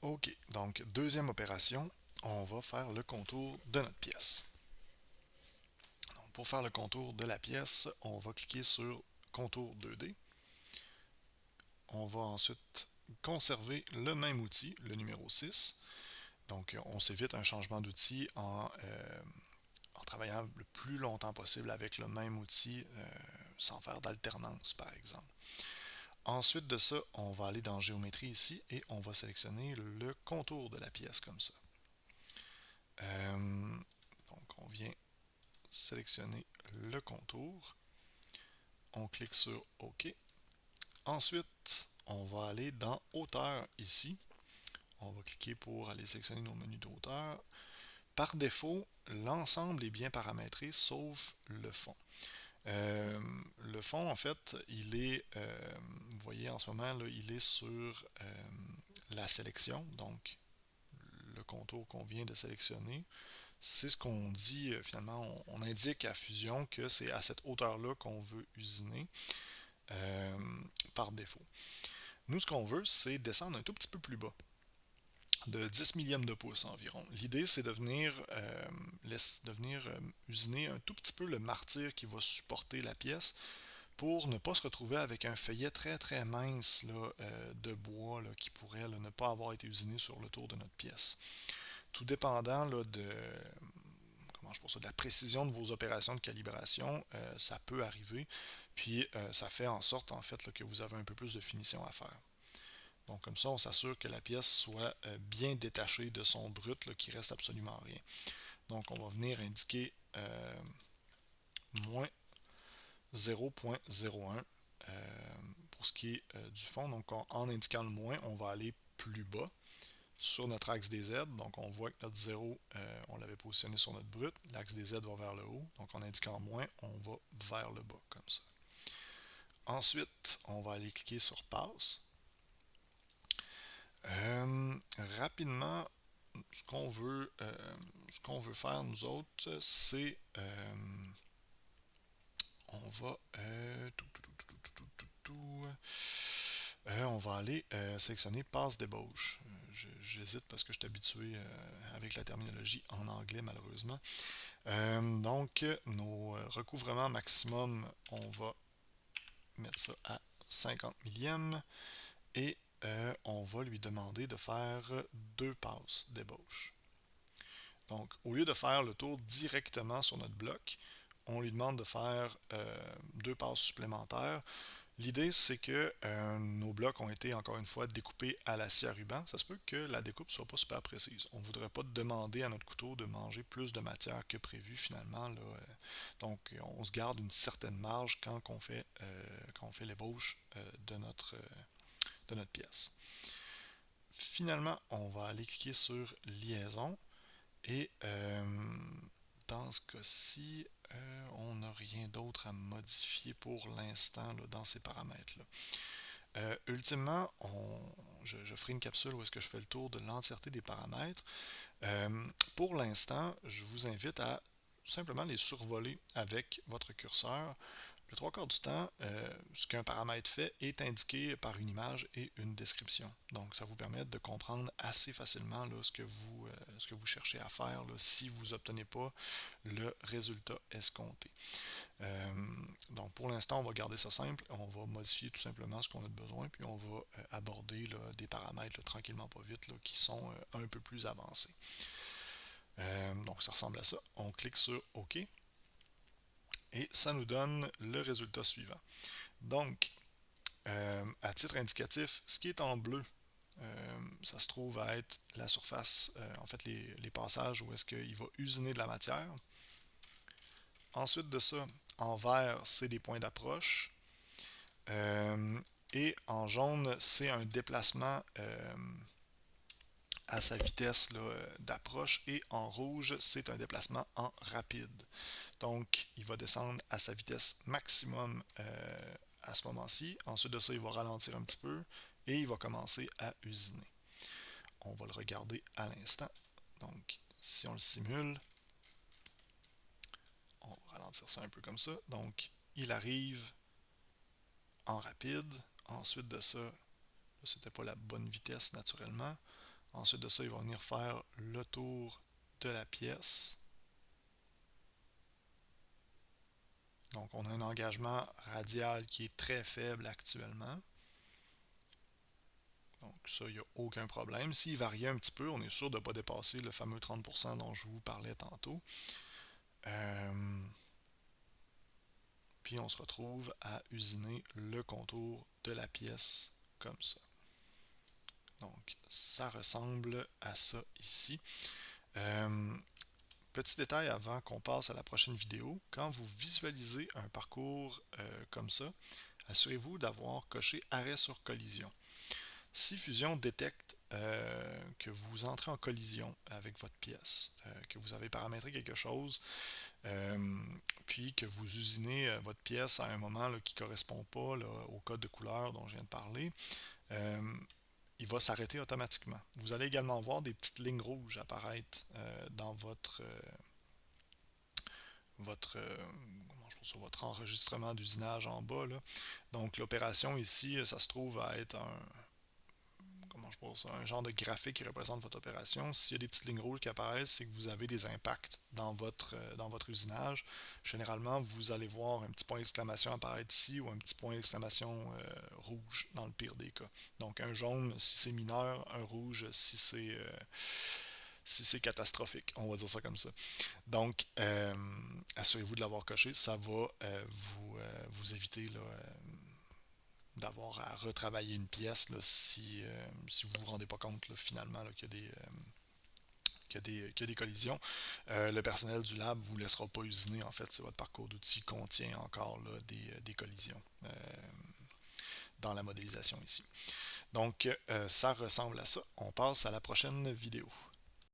Ok, donc deuxième opération, on va faire le contour de notre pièce. Donc, pour faire le contour de la pièce, on va cliquer sur Contour 2D. On va ensuite conserver le même outil, le numéro 6. Donc, on s'évite un changement d'outil en travaillant le plus longtemps possible avec le même outil, sans faire d'alternance, par exemple. Ensuite de ça, on va aller dans Géométrie ici et on va sélectionner le contour de la pièce comme ça. Donc, on vient sélectionner le contour. On clique sur OK. Ensuite, on va aller dans Hauteur ici. On va cliquer pour aller sélectionner nos menus de hauteur. Par défaut, l'ensemble est bien paramétré sauf le fond. Le fond, en fait, il est, vous voyez en ce moment, là, il est sur la sélection, donc le contour qu'on vient de sélectionner. C'est ce qu'on dit finalement, on indique à Fusion que c'est à cette hauteur-là qu'on veut usiner euh, par défaut. Nous, ce qu'on veut, c'est descendre un tout petit peu plus bas, de 10 millièmes de pouce environ. L'idée, c'est de venir usiner un tout petit peu le martyr qui va supporter la pièce pour ne pas se retrouver avec un feuillet très très mince là, de bois là, qui pourrait là, ne pas avoir été usiné sur le tour de notre pièce. Tout dépendant là, de la précision de vos opérations de calibration, ça peut arriver. Puis ça fait en sorte en fait là, que vous avez un peu plus de finition à faire. Donc comme ça, on s'assure que la pièce soit bien détachée de son brut, là, qui reste absolument rien. Donc on va venir indiquer moins 0.01 pour ce qui est du fond. Donc en indiquant le moins, on va aller plus bas sur notre axe des Z. Donc on voit que notre 0, on l'avait positionné sur notre brut. L'axe des Z va vers le haut. Donc en indiquant moins, on va vers le bas comme ça. Ensuite, on va aller cliquer sur Passe. Rapidement, ce qu'on veut faire nous autres, c'est on va on va aller sélectionner passe débauche. J'hésite parce que je suis habitué avec la terminologie en anglais malheureusement. Donc nos recouvrements maximum, on va mettre ça à 50 millièmes et on va lui demander de faire deux passes d'ébauche. Donc, au lieu de faire le tour directement sur notre bloc, on lui demande de faire deux passes supplémentaires. L'idée, c'est que nos blocs ont été, encore une fois, découpés à la scie à ruban. Ça se peut que la découpe ne soit pas super précise. On ne voudrait pas demander à notre couteau de manger plus de matière que prévu, finalement. Là. Donc, on se garde une certaine marge quand on fait l'ébauche de notre pièce. Finalement, on va aller cliquer sur Liaison. Et dans ce cas-ci, on n'a rien d'autre à modifier pour l'instant là, dans ces paramètres-là. Ultimement, je ferai une capsule où est-ce que je fais le tour de l'entièreté des paramètres. Pour l'instant, je vous invite à simplement les survoler avec votre curseur. Le trois quarts du temps, ce qu'un paramètre fait est indiqué par une image et une description. Donc, ça vous permet de comprendre assez facilement là, ce que vous cherchez à faire là, si vous n'obtenez pas le résultat escompté. Donc, pour l'instant, on va garder ça simple. On va modifier tout simplement ce qu'on a de besoin, puis on va aborder là, des paramètres là, tranquillement pas vite là, qui sont un peu plus avancés. Donc, ça ressemble à ça. On clique sur OK. Et ça nous donne le résultat suivant. Donc, à titre indicatif, ce qui est en bleu, ça se trouve à être la surface, en fait les passages où est-ce qu'il va usiner de la matière. Ensuite de ça, en vert, c'est des points d'approche. Et en jaune, c'est un déplacement à sa vitesse d'approche. Et en rouge, c'est un déplacement en rapide. Donc, il va descendre à sa vitesse maximum à ce moment-ci. Ensuite de ça, il va ralentir un petit peu et il va commencer à usiner. On va le regarder à l'instant. Donc, si on le simule, on va ralentir ça un peu comme ça. Donc, il arrive en rapide. Ensuite de ça, c'était pas la bonne vitesse naturellement. Ensuite de ça, il va venir faire le tour de la pièce. Donc, on a un engagement radial qui est très faible actuellement. Donc, ça, il n'y a aucun problème. S'il varie un petit peu, on est sûr de ne pas dépasser le fameux 30% dont je vous parlais tantôt. Puis, on se retrouve à usiner le contour de la pièce comme ça. Donc, ça ressemble à ça ici. Petit détail avant qu'on passe à la prochaine vidéo, quand vous visualisez un parcours comme ça, assurez-vous d'avoir coché arrêt sur collision. Si Fusion détecte que vous entrez en collision avec votre pièce, que vous avez paramétré quelque chose, puis que vous usinez votre pièce à un moment là, qui ne correspond pas là, au code de couleur dont je viens de parler, il va s'arrêter automatiquement. Vous allez également voir des petites lignes rouges apparaître dans votre enregistrement d'usinage en bas. Là. Donc l'opération ici, ça se trouve à être un genre de graphique qui représente votre opération. S'il y a des petites lignes rouges qui apparaissent, c'est que vous avez des impacts dans votre usinage. Généralement, vous allez voir un petit point d'exclamation apparaître ici ou un petit point d'exclamation rouge dans le pire des cas. Donc un jaune si c'est mineur, un rouge si c'est catastrophique, on va dire ça comme ça. Donc, assurez-vous de l'avoir coché, ça va vous éviter là, d'avoir à retravailler une pièce là, si vous ne vous rendez pas compte là, finalement là, qu'il y a des collisions. Le personnel du lab ne vous laissera pas usiner, en fait, si votre parcours d'outils contient encore là, des collisions dans la modélisation ici. Donc, ça ressemble à ça. On passe à la prochaine vidéo.